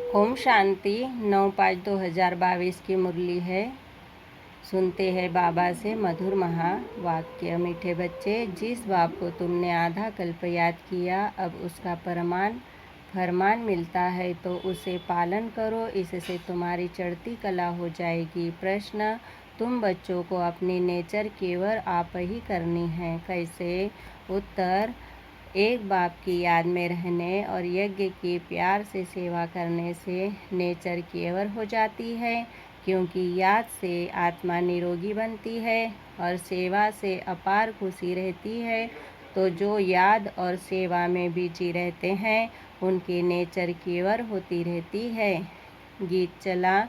ओम शांति 9/5/2022 की मुरली है। सुनते हैं बाबा से मधुर महावाक्य। मीठे बच्चे, जिस बाप को तुमने आधा कल्प याद किया, अब उसका फरमान मिलता है तो उसे पालन करो, इससे तुम्हारी चढ़ती कला हो जाएगी। प्रश्न: तुम बच्चों को अपनी नेचर केवल आप ही करनी है, कैसे? उत्तर: एक बाप की याद में रहने और यज्ञ की प्यार से सेवा करने से नेचर केवल हो जाती है, क्योंकि याद से आत्मा निरोगी बनती है और सेवा से अपार खुशी रहती है। तो जो याद और सेवा में बिजी रहते हैं, उनकी नेचर केवल होती रहती है। गीत चला।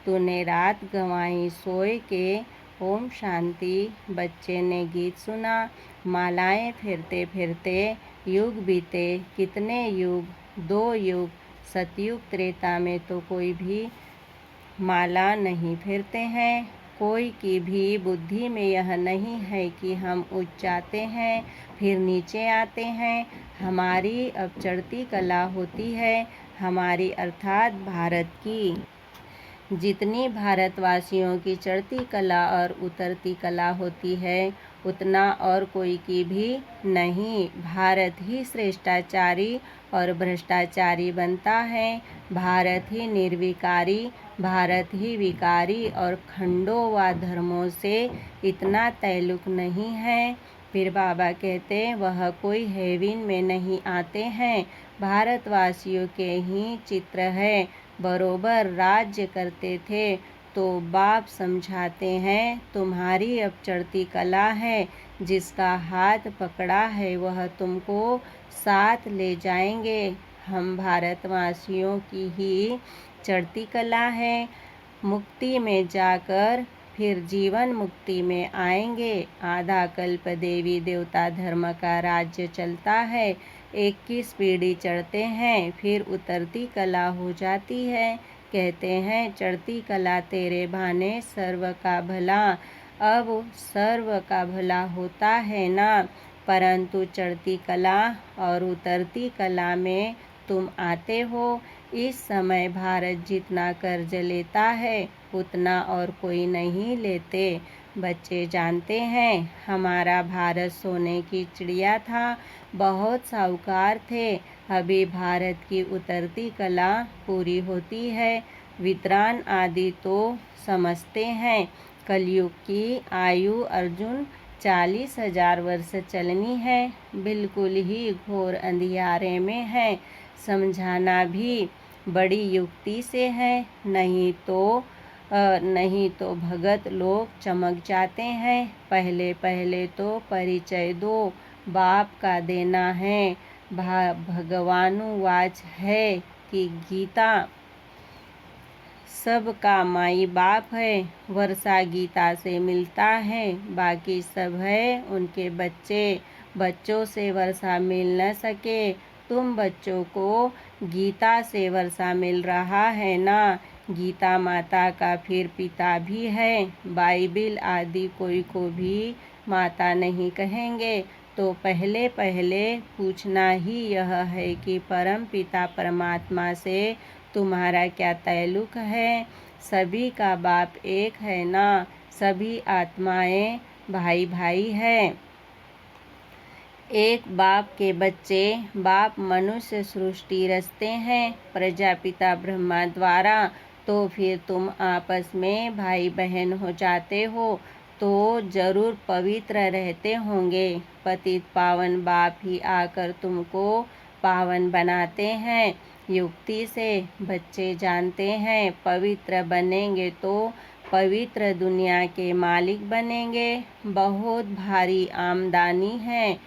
तूने रात गंवाई सोए के, ओम शांति। बच्चे ने गीत सुना। मालाएं फेरते फेरते युग बीते, कितने युग, 2 युग, सतयुग त्रेता में तो कोई भी माला नहीं फेरते हैं। कोई की भी बुद्धि में यह नहीं है कि हम ऊंच जाते हैं फिर नीचे आते हैं। हमारी अब चढ़ती कला होती है, हमारी अर्थात भारत की। जितनी भारतवासियों की चढ़ती कला और उतरती कला होती है, उतना और कोई की भी नहीं। भारत ही श्रेष्ठाचारी और भ्रष्टाचारी बनता है। भारत ही निर्विकारी, भारत ही विकारी और खंडों व धर्मों से इतना तल्लुक नहीं है। फिर बाबा कहते, वह कोई हेवन में नहीं आते हैं, भारतवासियों के ही चित्र है। बरोबर राज्य करते थे तो बाप समझाते हैं, तुम्हारी अब चढ़ती कला है, जिसका हाथ पकड़ा है वह तुमको साथ ले जाएंगे। हम भारतवासियों की ही चढ़ती कला है। मुक्ति में जाकर फिर जीवन मुक्ति में आएंगे। आधा कल्प देवी देवता धर्म का राज्य चलता है। 21 पीढ़ी चढ़ते हैं, फिर उतरती कला हो जाती है। कहते हैं, चढ़ती कला तेरे भाने सर्व का भला। अब सर्व का भला होता है ना, परंतु चढ़ती कला और उतरती कला में तुम आते हो। इस समय भारत जितना कर्ज लेता है, उतना और कोई नहीं लेते। बच्चे जानते हैं, हमारा भारत सोने की चिड़िया था, बहुत साहूकार थे। अभी भारत की उतरती कला पूरी होती है। विद्वान आदि तो समझते हैं, कलयुग की आयु अर्जुन 40,000 वर्ष चलनी है। बिल्कुल ही घोर अंधियारे में है। समझाना भी बड़ी युक्ति से है, नहीं तो भगत लोग चमक जाते हैं। पहले पहले तो परिचय दो, बाप का देना है। भगवानुवाच है कि गीता सबका माई बाप है। वर्षा गीता से मिलता है, बाकी सब है उनके बच्चे। बच्चों से वर्षा मिल न सके, तुम बच्चों को गीता से वर्षा मिल रहा है ना। गीता माता का फिर पिता भी है। बाइबिल आदि कोई को भी माता नहीं कहेंगे। तो पहले पहले पूछना ही यह है कि परम पिता परमात्मा से तुम्हारा क्या ताल्लुक है। सभी का बाप एक है ना, सभी आत्माएं भाई भाई है। एक बाप के बच्चे, बाप मनुष्य सृष्टि रचते हैं प्रजापिता ब्रह्मा द्वारा, तो फिर तुम आपस में भाई बहन हो जाते हो, तो जरूर पवित्र रहते होंगे। पतित पावन बाप ही आकर तुमको पावन बनाते हैं। युक्ति से बच्चे जानते हैं, पवित्र बनेंगे तो पवित्र दुनिया के मालिक बनेंगे। बहुत भारी आमदनी है।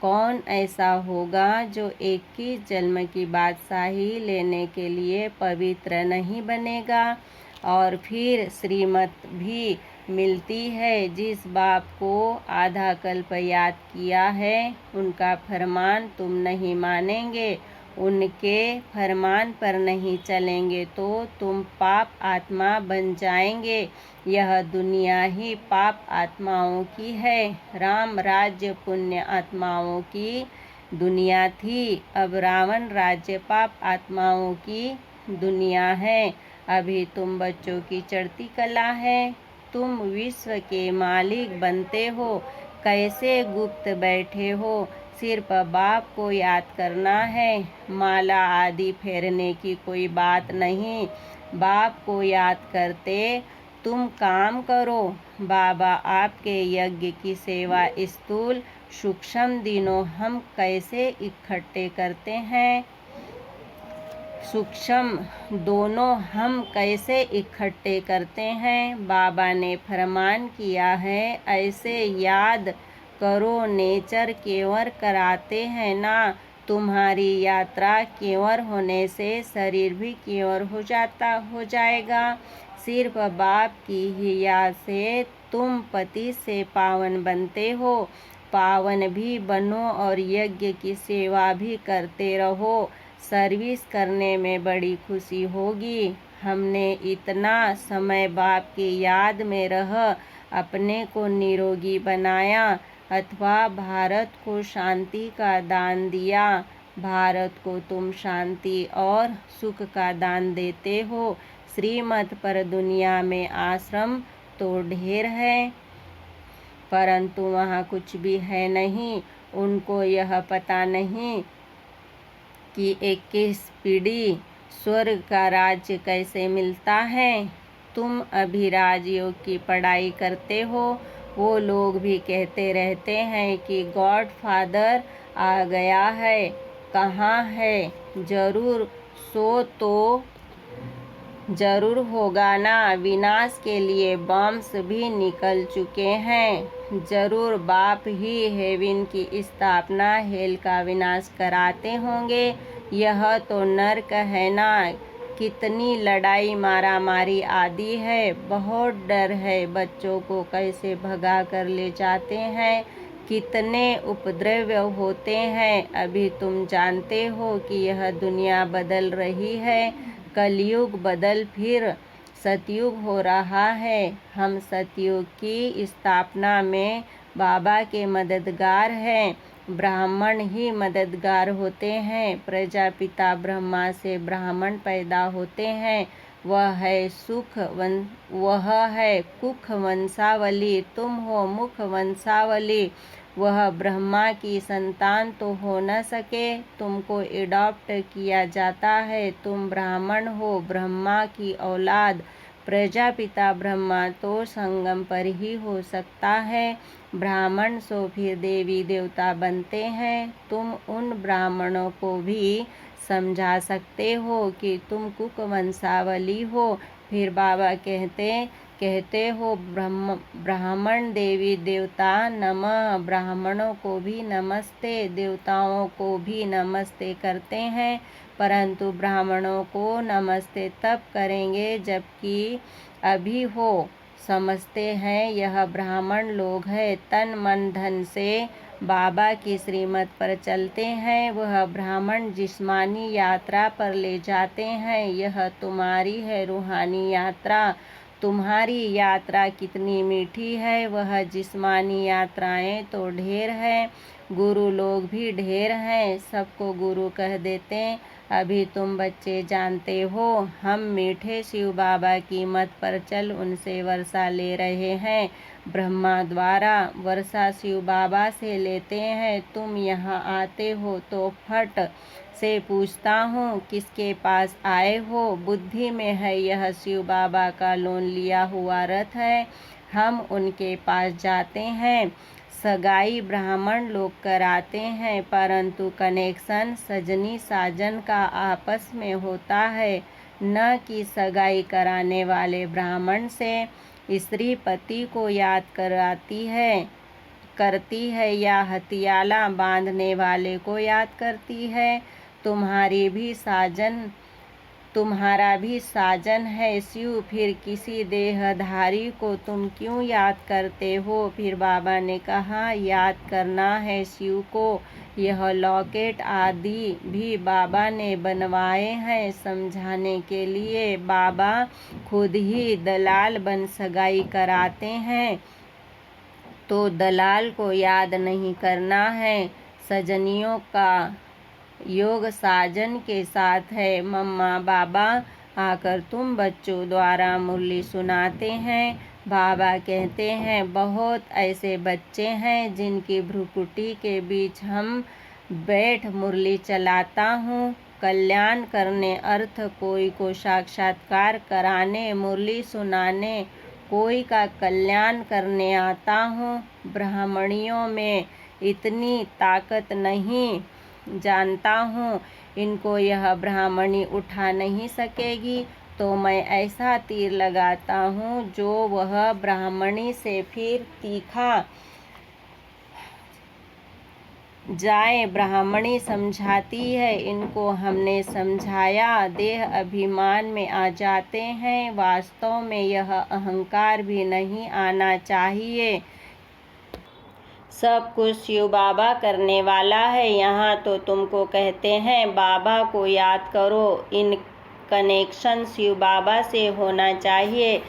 कौन ऐसा होगा जो 21 जन्म की बादशाही लेने के लिए पवित्र नहीं बनेगा। और फिर श्रीमत भी मिलती है। जिस बाप को आधा कल्प याद किया है, उनका फरमान तुम नहीं मानेंगे, उनके फरमान पर नहीं चलेंगे तो तुम पाप आत्मा बन जाएंगे। यह दुनिया ही पाप आत्माओं की है। राम राज्य पुण्य आत्माओं की दुनिया थी, अब रावण राज्य पाप आत्माओं की दुनिया है। अभी तुम बच्चों की चढ़ती कला है। तुम विश्व के मालिक बनते हो। कैसे गुप्त बैठे हो। सिर्फ बाप को याद करना है। माला आदि फेरने की कोई बात नहीं। बाप को याद करते तुम काम करो। बाबा आपके यज्ञ की सेवा स्थूल सूक्ष्म दिनों हम कैसे इकट्ठे करते हैं। सूक्ष्म दोनों हम कैसे इकट्ठे करते हैं। बाबा ने फरमान किया है ऐसे याद करो। नेचर केवल कराते हैं ना। तुम्हारी यात्रा केवल होने से शरीर भी केवल हो जाएगा। सिर्फ बाप की ही याद से तुम पति से पावन बनते हो। पावन भी बनो और यज्ञ की सेवा भी करते रहो। सर्विस करने में बड़ी खुशी होगी। हमने इतना समय बाप की याद में रह अपने को निरोगी बनाया अथवा भारत को शांति का दान दिया। भारत को तुम शांति और सुख का दान देते हो। श्रीमत पर दुनिया में आश्रम तो ढेर है, परंतु वहाँ कुछ भी है नहीं। उनको यह पता नहीं कि 21 पीढ़ी स्वर्ग का राज्य कैसे मिलता है। तुम अभी राजयोग की पढ़ाई करते हो। वो लोग भी कहते रहते हैं कि गॉड फादर आ गया है। कहाँ है। जरूर सो तो जरूर होगा ना। विनाश के लिए बॉम्ब्स भी निकल चुके हैं। जरूर बाप ही हेवन की स्थापना हेल का विनाश कराते होंगे। यह तो नर्क है ना। कितनी लड़ाई मारा मारी आदि है। बहुत डर है। बच्चों को कैसे भगा कर ले जाते हैं। कितने उपद्रव होते हैं। अभी तुम जानते हो कि यह दुनिया बदल रही है। कलयुग बदल फिर सतयुग हो रहा है। हम सतयुग की स्थापना में बाबा के मददगार हैं। ब्राह्मण ही मददगार होते हैं। प्रजापिता ब्रह्मा से ब्राह्मण पैदा होते हैं। वह है कुख वंशावली। तुम हो मुख वंशावली। वह ब्रह्मा की संतान तो हो न सके। तुमको एडॉप्ट किया जाता है। तुम ब्राह्मण हो, ब्रह्मा की औलाद। प्रजापिता ब्रह्मा तो संगम पर ही हो सकता है। ब्राह्मण सो फिर देवी देवता बनते हैं। तुम उन ब्राह्मणों को भी समझा सकते हो कि तुम कुक वंशावली हो। फिर बाबा कहते हो ब्राह्मण देवी देवता नमः। ब्राह्मणों को भी नमस्ते, देवताओं को भी नमस्ते करते हैं, परंतु ब्राह्मणों को नमस्ते तब करेंगे जबकि अभी हो समझते हैं यह ब्राह्मण लोग हैं। तन मन धन से बाबा की श्रीमत पर चलते हैं। वह ब्राह्मण जिस्मानी यात्रा पर ले जाते हैं। यह तुम्हारी है रूहानी यात्रा। तुम्हारी यात्रा कितनी मीठी है। वह जिस्मानी यात्राएं तो ढेर है। गुरु लोग भी ढेर हैं। सबको गुरु कह देते। अभी तुम बच्चे जानते हो हम मीठे शिव बाबा की मत पर चल उनसे वर्षा ले रहे हैं। ब्रह्मा द्वारा वर्षा शिव बाबा से लेते हैं। तुम यहाँ आते हो तो फट से पूछता हूँ किसके पास आए हो। बुद्धि में है यह शिव बाबा का लोन लिया हुआ रथ है। हम उनके पास जाते हैं। सगाई ब्राह्मण लोग कराते हैं, परंतु कनेक्शन सजनी साजन का आपस में होता है, न कि सगाई कराने वाले ब्राह्मण से। स्त्री पति को याद करती है या हथियाला बांधने वाले को याद करती है। तुम्हारा भी साजन है शिव। फिर किसी देहधारी को तुम क्यों याद करते हो। फिर बाबा ने कहा याद करना है शिव को। यह लॉकेट आदि भी बाबा ने बनवाए हैं समझाने के लिए। बाबा खुद ही दलाल बन सगाई कराते हैं, तो दलाल को याद नहीं करना है। सजनियों का योग साजन के साथ है। मम्मा बाबा आकर तुम बच्चों द्वारा मुरली सुनाते हैं। बाबा कहते हैं बहुत ऐसे बच्चे हैं जिनकी भ्रुकुटी के बीच हम बैठ मुरली चलाता हूँ। कल्याण करने अर्थ कोई को साक्षात्कार कराने, मुरली सुनाने, कोई का कल्याण करने आता हूँ। ब्राह्मणियों में इतनी ताकत नहीं, जानता हूँ इनको यह ब्राह्मणी उठा नहीं सकेगी, तो मैं ऐसा तीर लगाता हूँ जो वह ब्राह्मणी से फिर तीखा जाए। ब्राह्मणी समझाती है, इनको हमने समझाया, देह अभिमान में आ जाते हैं। वास्तव में यह अहंकार भी नहीं आना चाहिए। सब कुछ शिव बाबा करने वाला है। यहाँ तो तुमको कहते हैं बाबा को याद करो। इन कनेक्शन शिव बाबा से होना चाहिए।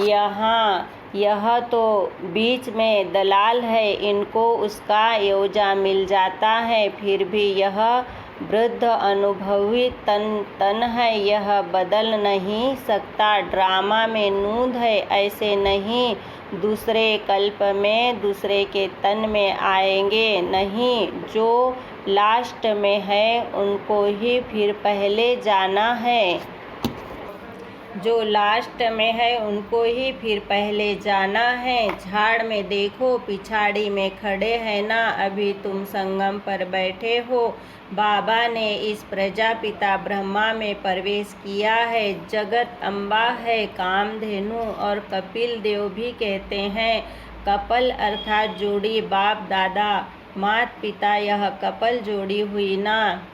यहाँ यह तो बीच में दलाल है, इनको उसका एवजा मिल जाता है। फिर भी यह वृद्ध अनुभवी तन है, यह बदल नहीं सकता। ड्रामा में नूंद है, ऐसे नहीं दूसरे कल्प में दूसरे के तन में आएंगे नहीं। जो लास्ट में है उनको ही फिर पहले जाना है। जो लास्ट में है उनको ही फिर पहले जाना है। झाड़ में देखो पिछाड़ी में खड़े हैं ना, अभी तुम संगम पर बैठे हो। बाबा ने इस प्रजापिता ब्रह्मा में प्रवेश किया है। जगत अम्बा है, कामधेनु और कपिल देव भी कहते हैं। कपल अर्थात जोड़ी, बाप दादा मात पिता, यह कपल जोड़ी हुई ना।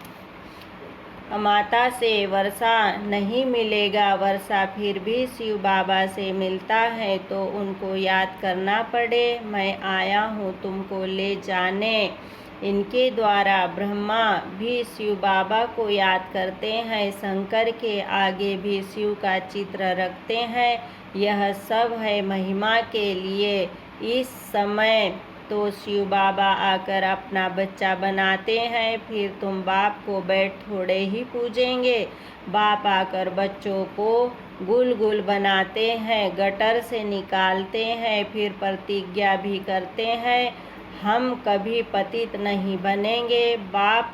माता से वर्षा नहीं मिलेगा, वर्षा फिर भी शिव बाबा से मिलता है, तो उनको याद करना पड़े। मैं आया हूँ तुमको ले जाने। इनके द्वारा ब्रह्मा भी शिव बाबा को याद करते हैं, शंकर के आगे भी शिव का चित्र रखते हैं। यह सब है महिमा के लिए। इस समय तो शिव बाबा आकर अपना बच्चा बनाते हैं, फिर तुम बाप को बैठ थोड़े ही पूजेंगे। बाप आकर बच्चों को गुल गुल बनाते हैं, गटर से निकालते हैं, फिर प्रतिज्ञा भी करते हैं हम कभी पतित नहीं बनेंगे। बाप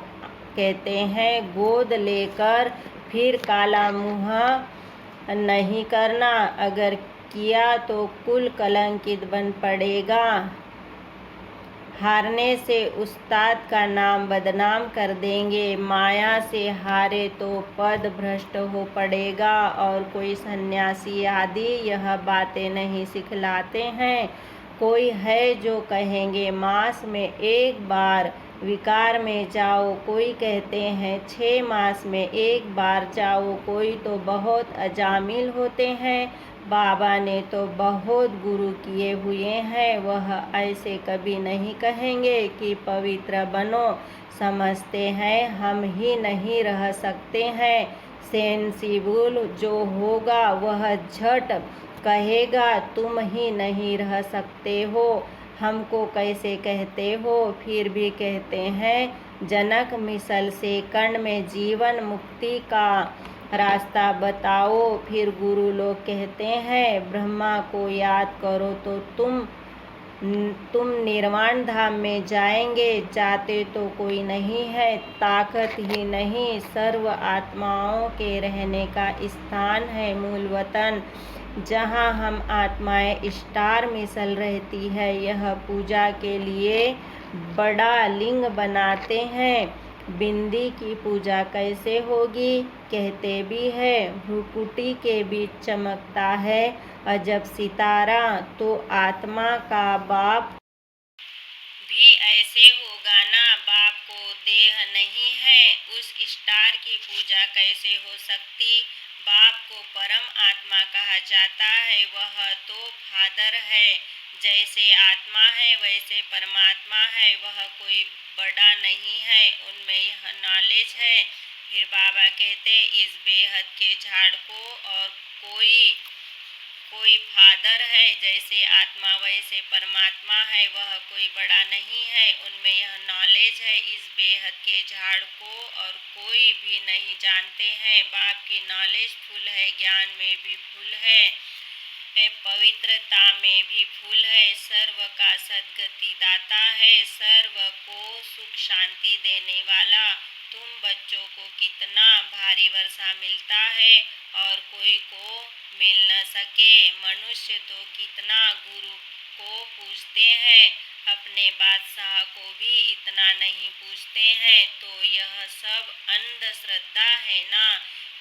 कहते हैं गोद लेकर फिर काला मुँह नहीं करना, अगर किया तो कुल कलंकित बन पड़ेगा। हारने से उस्ताद का नाम बदनाम कर देंगे। माया से हारे तो पद भ्रष्ट हो पड़ेगा। और कोई सन्यासी आदि यह बातें नहीं सिखलाते हैं। कोई है जो कहेंगे मास में एक बार विकार में जाओ, कोई कहते हैं 6 मास में एक बार जाओ, कोई तो बहुत अजामिल होते हैं। बाबा ने तो बहुत गुरु किए हुए हैं, वह ऐसे कभी नहीं कहेंगे कि पवित्र बनो। समझते हैं हम ही नहीं रह सकते हैं। सेंसिबल जो होगा वह झट कहेगा तुम ही नहीं रह सकते हो, हमको कैसे कहते हो। फिर भी कहते हैं जनक मिसल से कर्ण में जीवन मुक्ति का रास्ता बताओ। फिर गुरु लोग कहते हैं ब्रह्मा को याद करो तो तुम निर्वाण धाम में जाएंगे। जाते तो कोई नहीं है, ताकत ही नहीं, सर्व आत्माओं के रहने का स्थान है, मूल वतन, जहाँ हम आत्माएं स्टार मिसल रहती है। यह पूजा के लिए बड़ा लिंग बनाते हैं। बिंदी की पूजा कैसे होगी, कहते भी है भ्रुकुटी के बीच चमकता है अजब सितारा, तो आत्मा का बाप भी ऐसे होगा ना। बाप को देह नहीं है, उस स्टार की पूजा कैसे हो सकती। बाप को परम आत्मा कहा जाता है, वह तो फादर है। जैसे आत्मा है वैसे परमात्मा है, वह कोई बड़ा नहीं है, उनमें यह नॉलेज है। फिर बाबा कहते इस बेहद के झाड़ को और कोई फादर है, जैसे आत्मा वैसे परमात्मा है, वह कोई बड़ा नहीं है। उनमें यह नॉलेज है, इस बेहद के झाड़ को और कोई भी नहीं जानते हैं। बाप की नॉलेज फुल है, ज्ञान में भी फुल है, पवित्रता में भी फूल है, सर्व का सद्गति दाता है, सर्व को सुख शांति देने वाला। तुम बच्चों को कितना भारी वर्षा मिलता है और कोई को मिल न सके। मनुष्य तो कितना गुरु को पूछते हैं, अपने बादशाह को भी इतना नहीं पूछते हैं। तो यह सब अंधश्रद्धा है ना।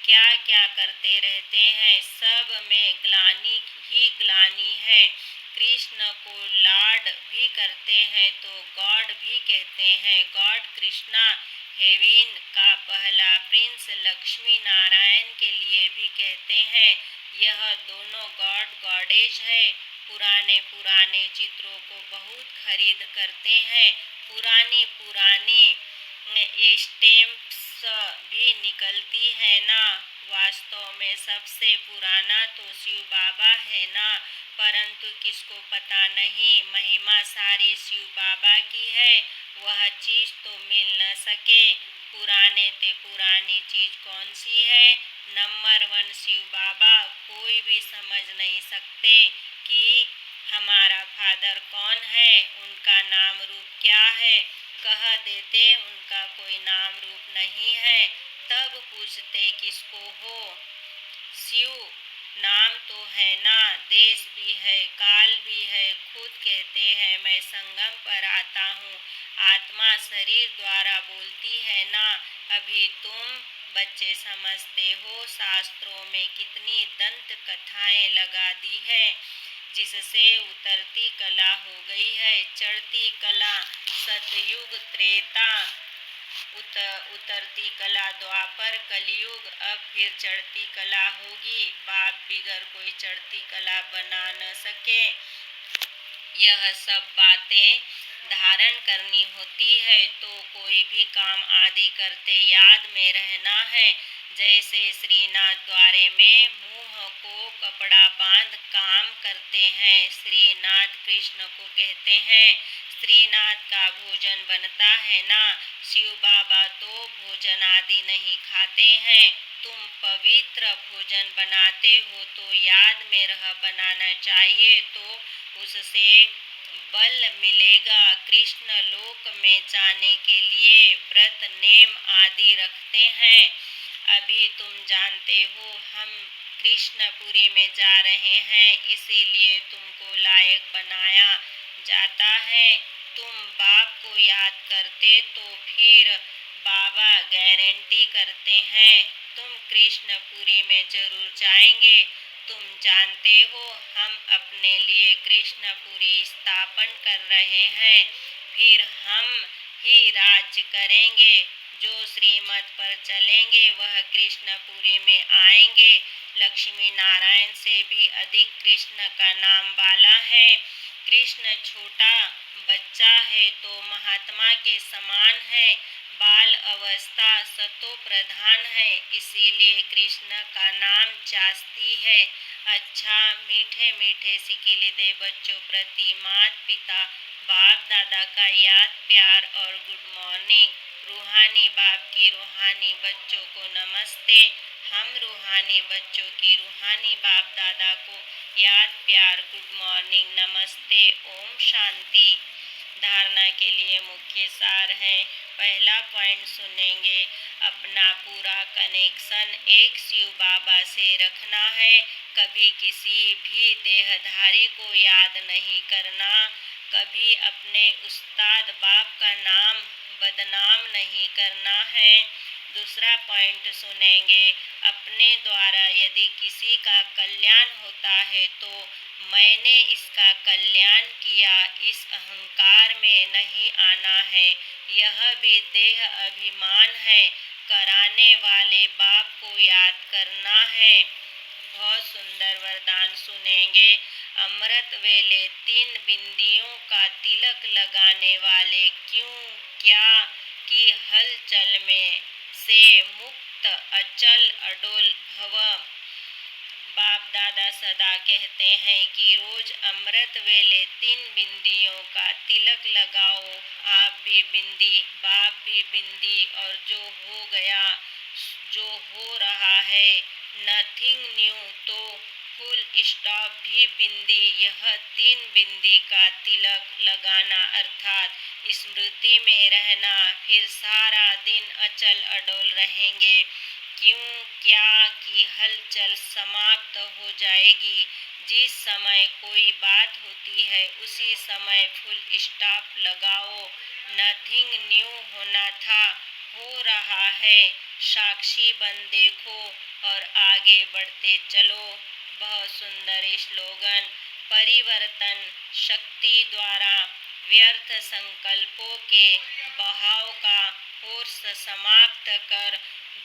क्या क्या करते रहते हैं, सब में ग्लानि ही ग्लानि है। कृष्ण को लॉर्ड भी करते हैं तो गॉड भी कहते हैं। गॉड कृष्णा हेवन का पहला प्रिंस लक्ष्मी नारायण के लिए भी कहते हैं। यह दोनों गॉड गॉडेज है। पुराने पुराने चित्रों को बहुत खरीद करते हैं, पुरानी पुरानी स्टैम्प्स भी निकलती है ना। वास्तव में सबसे पुराना तो शिव बाबा है ना, परंतु किसको पता नहीं, महिमा सारी शिव बाबा की है। वह चीज तो मिल न सके। पुराने ते पुरानी चीज कौन सी है? नंबर 1 शिव बाबा। कोई भी समझ नहीं सकते कि हमारा फादर कौन है, उनका नाम रूप क्या है। कह देते उनका कोई नाम रूप नहीं है, तब पूछते किसको हो। शिव नाम तो है ना, देश भी है, काल भी है। खुद कहते हैं मैं संगम पर आता हूँ, आत्मा शरीर द्वारा बोलती है ना। अभी तुम बच्चे समझते हो, शास्त्रों में कितनी दंत कथाएं लगा दी है, जिससे उतरती कला हो गई है। चढ़ती कला सतयुग त्रेता, उतरती कला द्वापर कलयुग, अब फिर चढ़ती कला होगी। बाप बिगर कोई चढ़ती कला बना न सके। यह सब बातें धारण करनी होती है तो कोई भी काम आदि करते याद में रहना है। जैसे श्रीनाथ द्वारे में मुंह को कपड़ा बांध काम करते हैं, श्रीनाथ कृष्ण को कहते हैं। श्रीनाथ का भोजन बनता है ना। शिव बाबा तो भोजन आदि नहीं खाते हैं। तुम पवित्र भोजन बनाते हो तो याद में रह बनाना चाहिए, तो उससे बल मिलेगा। कृष्ण लोक में जाने के लिए व्रत नेम आदि रखते हैं। अभी तुम जानते हो हम कृष्णपुरी में जा रहे हैं, इसीलिए तुमको लायक बनाया जाता है। तुम बाप को याद करते तो फिर बाबा गारंटी करते हैं तुम कृष्णपुरी में जरूर जाएंगे। तुम जानते हो हम अपने लिए कृष्णपुरी स्थापन कर रहे हैं, फिर हम ही राज्य करेंगे। जो श्रीमत पर चलेंगे वह कृष्णपुरी में आएंगे। लक्ष्मी नारायण से भी अधिक कृष्ण का नाम वाला है। कृष्ण छोटा बच्चा है तो महात्मा के समान है। बाल अवस्था सतो प्रधान है, इसीलिए कृष्ण का नाम जास्ती है। अच्छा मीठे मीठे सिकिले दे बच्चों प्रति मात पिता बाप दादा का याद प्यार और गुड मॉर्निंग। रूहानी बाप की रूहानी बच्चों को नमस्ते। हम रूहानी बच्चों की रूहानी बाप दादा को याद प्यार गुड मॉर्निंग नमस्ते। ओम शांति। धारणा के लिए मुख्य सार है। पहला पॉइंट सुनेंगे, अपना पूरा कनेक्शन एक शिव बाबा से रखना है। कभी किसी भी देहधारी को याद नहीं करना, कभी अपने उस्ताद बाप का नाम बदनाम नहीं करना है। दूसरा पॉइंट सुनेंगे, अपने द्वारा यदि किसी का कल्याण होता है तो मैंने इसका कल्याण किया, इस अहंकार में नहीं आना है। यह भी देह अभिमान है। कराने वाले बाप को याद करना है। बहुत सुंदर वरदान सुनेंगे। अमृत वेले 3 बिंदियों का तिलक लगाने वाले क्यों क्या कि हलचल में से मुक्त अचल अडोल भव। बाप दादा सदा कहते हैं कि रोज अमृत वेले 3 बिंदियों का तिलक लगाओ। आप भी बिंदी, बाप भी बिंदी, और जो हो गया, जो हो रहा है, नथिंग न्यू, तो फुल स्टॉप भी बिंदी। यह 3 बिंदी का तिलक लगाना अर्थात स्मृति में रहना, फिर सारा दिन अचल अडोल रहेंगे। क्यों, क्या की हलचल समाप्त हो जाएगी। जिस समय कोई बात होती है उसी समय फुल स्टॉप लगाओ। नथिंग न्यू होना था, हो रहा है, साक्षी बन देखो और आगे बढ़ते चलो। बहुत सुंदर स्लोगन। परिवर्तन शक्ति द्वारा व्यर्थ संकल्पों के बहाव का फोर्स समाप्त कर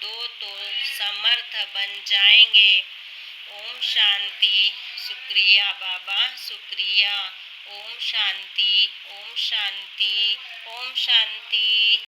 दो तो समर्थ बन जाएंगे। ओम शांति। शुक्रिया बाबा, शुक्रिया। ओम शांति, ओम शांति, ओम शांति।